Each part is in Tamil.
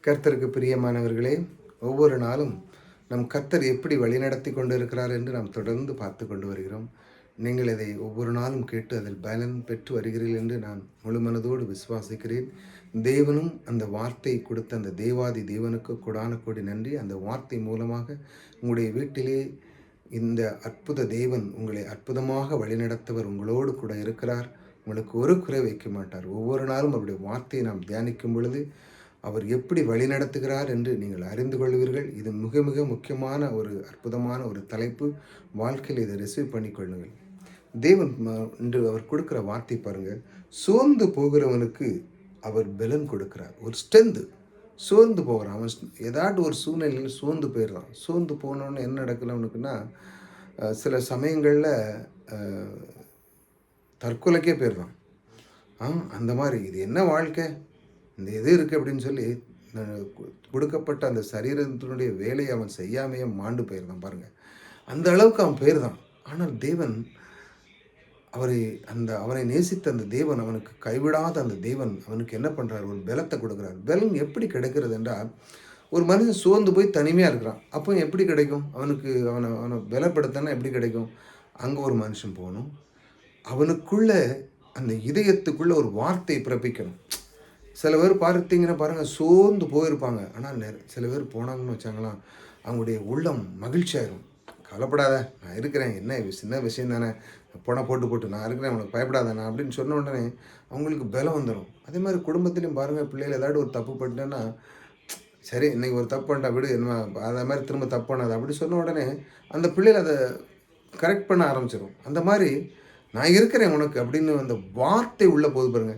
கர்த்தருக்கு பிரியமானவர்களே, ஒவ்வொரு நாளும் நம் கர்த்தர் எப்படி வழிநடத்தி கொண்டு இருக்கிறார் என்று நாம் தொடர்ந்து பார்த்து கொண்டு வருகிறோம். நீங்கள் இதை ஒவ்வொரு நாளும் கேட்டு அதில் பலன் பெற்று வருகிறீர்கள் என்று நான் முழு மனதோடு விசுவாசிக்கிறேன். தேவனும் அந்த வார்த்தை கொடுத்த அந்த தேவாதி தேவனுக்கு கொடான கோடி நன்றி. அந்த வார்த்தை மூலமாக உங்களுடைய வீட்டிலே இந்த அற்புத தேவன் உங்களை அற்புதமாக வழிநடத்தவர் உங்களோடு கூட இருக்கிறார். உங்களுக்கு ஒரு குறை வைக்க மாட்டார். ஒவ்வொரு நாளும் அவருடைய வார்த்தையை நாம் தியானிக்கும் பொழுது அவர் எப்படி வழிநடத்துகிறார் என்று நீங்கள் அறிந்து கொள்வீர்கள். இது மிக மிக முக்கியமான ஒரு அற்புதமான ஒரு தலைப்பு. வாழ்க்கையில் இதை ரிசீவ் பண்ணிக்கொள்ளுங்கள். தேவன் என்று அவர் கொடுக்குற வார்த்தை பாருங்கள். சோர்ந்து போகிறவனுக்கு அவர் பலன் கொடுக்கிறார். ஒரு ஸ்ட்ரென்த்து. சோர்ந்து போகிறான் அவன், ஏதாட்டு ஒரு சூழ்நிலையில் சோர்ந்து போயிடுறான். சோர்ந்து போனோன்னு என்ன நடக்கல அவனுக்குன்னா, சில சமயங்களில் தற்கொலைக்கே போயிடுறான். அந்த மாதிரி இது என்ன வாழ்க்கை, இந்த இது இருக்குது அப்படின்னு சொல்லி கொடுக்கப்பட்ட அந்த சரீரத்தினுடைய வேலையை அவன் செய்யாமையே மாண்டு போயிருந்தான் பாருங்கள். அந்த அளவுக்கு அவன் போயிருந்தான். ஆனால் தேவன் அவனை நேசித்த அந்த தேவன், அவனுக்கு கைவிடாத அந்த தேவன் அவனுக்கு என்ன பண்ணுறார், ஒரு பலத்தை கொடுக்குறார். பலன் எப்படி கிடைக்கிறது என்றால், ஒரு மனுஷன் சோர்ந்து போய் தனிமையாக இருக்கிறான். அப்போ எப்படி கிடைக்கும் அவனுக்கு, அவனை பலப்படுத்தினா எப்படி கிடைக்கும்? அங்கே ஒரு மனுஷன் போகணும், அவனுக்குள்ள அந்த இதயத்துக்குள்ளே ஒரு வார்த்தையை பிறப்பிக்கணும். சில பேர் பார்த்தீங்கன்னா பாருங்கள், சோர்ந்து போயிருப்பாங்க. ஆனால் சில பேர் போனாங்கன்னு வச்சாங்களாம், அவங்களுடைய உள்ளம் மகிழ்ச்சியாயிரும். கவலைப்படாத, நான் இருக்கிறேன், என்ன சின்ன விஷயம் தானே, போனால் போட்டு நான் இருக்கிறேன், உனக்கு பயப்படாத நான் அப்படின்னு சொன்ன உடனே அவங்களுக்கு பலம் வந்துடும். அதே மாதிரி குடும்பத்துலேயும் பாருங்கள், பிள்ளைகள் ஏதாவது ஒரு தப்பு பண்ணிட்டேன்னா, சரி இன்றைக்கி ஒரு தப்பு பண்ணிட்டா விடு, என்ன அதே மாதிரி திரும்ப தப்பு பண்ணாது அப்படி சொன்ன உடனே அந்த பிள்ளைகள் அதை கரெக்ட் பண்ண ஆரம்பிச்சிடும். அந்த மாதிரி நான் இருக்கிறேன் உனக்கு அப்படின்னு அந்த வார்த்தை உள்ளே போது பாருங்க.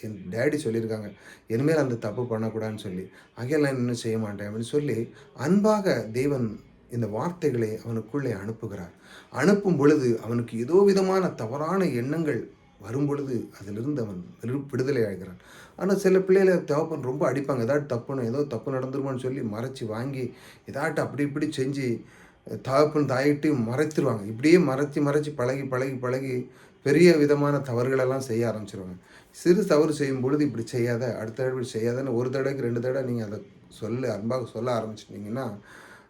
என் டேடி சொல்லியிருக்காங்க, இனிமேல் அந்த தப்பு பண்ணக்கூடாதுன்னு சொல்லி, அகையெல்லாம் இன்னும் செய்ய மாட்டேன் அப்படின்னு சொல்லி அன்பாக தேவன் இந்த வார்த்தைகளை அவனுக்குள்ளே அனுப்புகிறார். அனுப்பும் பொழுது அவனுக்கு ஏதோ விதமான தவறான எண்ணங்கள் வரும் பொழுது அதிலிருந்து அவன் விடுதலை ஆகிறான். ஆனால் சில பிள்ளைகளை தேவைப்பன் ரொம்ப அடிப்பாங்க. ஏதோ தப்பு நடந்துருமான்னு சொல்லி மறைச்சி வாங்கி ஏதாட்டு அப்படி இப்படி செஞ்சு தகப்பன் தாயிட்டு மறைத்துருவாங்க. இப்படியே மறைச்சி பழகி பெரிய விதமான தவறுகளெல்லாம் செய்ய ஆரம்பிச்சிருவாங்க. சிறு தவறு செய்யும் பொழுது இப்படி செய்யாத, அடுத்த தடவை இப்படி செய்யாதன்னு ஒரு தடவைக்கு 2 தடவை நீங்கள் அதை அன்பாக சொல்ல ஆரம்பிச்சிட்டிங்கன்னா,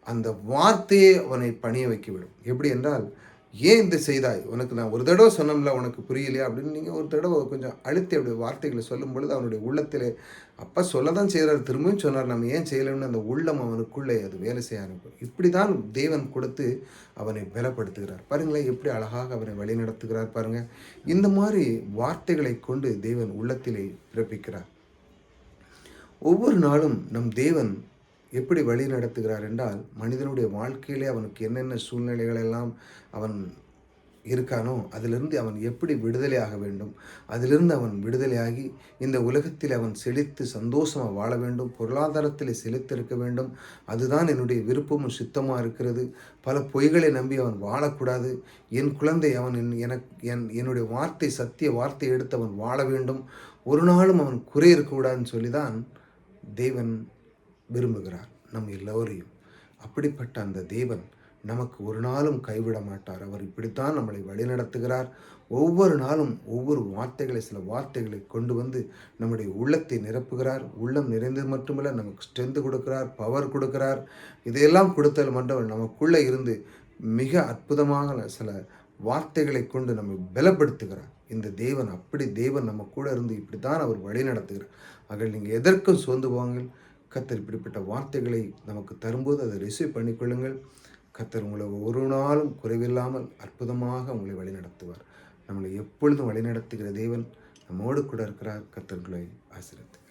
அந்த வார்த்தையே அவனை பணிய வைக்கிவிடும். எப்படி என்றால், ஏன் இந்த செய்தாய், உனக்கு நான் ஒரு தடவை சொன்னோம்ல, உனக்கு புரியலையா அப்படின்னு நீங்கள் ஒரு தடவை கொஞ்சம் அழுத்தி அப்படி வார்த்தைகளை சொல்லும் பொழுது அவனுடைய உள்ளத்திலே, அப்பா சொல்ல தான் செய்கிறார், திரும்பியும் சொன்னார், நம்ம ஏன் செய்யலைன்னு அந்த உள்ளம் அவனுக்குள்ளே அது வேலை செய்ய ஆரம்பிக்கும். இப்படி தான் தேவன் கொடுத்து அவனை பலப்படுத்துகிறார். பாருங்களேன் எப்படி அழகாக அவனை வழி நடத்துகிறார் பாருங்கள். இந்த மாதிரி வார்த்தைகளை கொண்டு தேவன் உள்ளத்திலே பிறப்பிக்கிறார். ஒவ்வொரு நாளும் நம் தேவன் எப்படி வழி நடத்துகிறார் என்றால், மனிதனுடைய வாழ்க்கையிலே அவனுக்கு என்னென்ன சூழ்நிலைகளெல்லாம் அவன் இருக்கானோ அதிலிருந்து அவன் எப்படி விடுதலையாக வேண்டும், அதிலிருந்து அவன் விடுதலையாகி இந்த உலகத்தில் அவன் செழித்து சந்தோஷமாக வாழ வேண்டும், பொருளாதாரத்தில் செழித்திருக்க வேண்டும், அதுதான் என்னுடைய விருப்பமும் சித்தமாக இருக்கிறது. பல பொய்களை நம்பி அவன் வாழக்கூடாது. என் குழந்தை அவன் என்னுடைய வார்த்தை, சத்திய வார்த்தை எடுத்து அவன் வாழ வேண்டும், ஒரு நாளும் அவன் குறை இருக்கக்கூடாதுன்னு சொல்லி தான் தேவன் விரும்புகிறார் நம் எல்லோரையும். அப்படிப்பட்ட அந்த தேவன் நமக்கு ஒரு நாளும் கைவிட மாட்டார். அவர் இப்படித்தான் நம்மளை வழிநடத்துகிறார். ஒவ்வொரு நாளும் ஒவ்வொரு வார்த்தைகளை, சில வார்த்தைகளை கொண்டு வந்து நம்முடைய உள்ளத்தை நிரப்புகிறார். உள்ளம் நிறைந்தது மட்டுமல்ல, நமக்கு ஸ்ட்ரென்த் கொடுக்கிறார், பவர் கொடுக்கிறார். இதையெல்லாம் கொடுத்தல் மட்டும் நமக்குள்ளே இருந்து மிக அற்புதமாக சில வார்த்தைகளை கொண்டு நம்மை பலப்படுத்துகிறார். இந்த தேவன் அப்படி தேவன் நம்ம கூட இருந்து இப்படித்தான் அவர் வழி நடத்துகிறார். ஆக நீங்கள் எதற்கும் சோர்ந்து போவாங்கள். கர்த்தர் இப்படிப்பட்ட வார்த்தைகளை நமக்கு தரும்போது அதை ரிசீவ் பண்ணிக்கொள்ளுங்கள். கர்த்தர் உங்களை ஒரு நாளும் குறைவில்லாமல் அற்புதமாக உங்களை வழிநடத்துவார். நம்மளை எப்பொழுதும் வழிநடத்துகிற தேவன் நம்மோடு கூட இருக்கிறார். கர்த்தர் உங்களை ஆசீர்வதிப்பார்.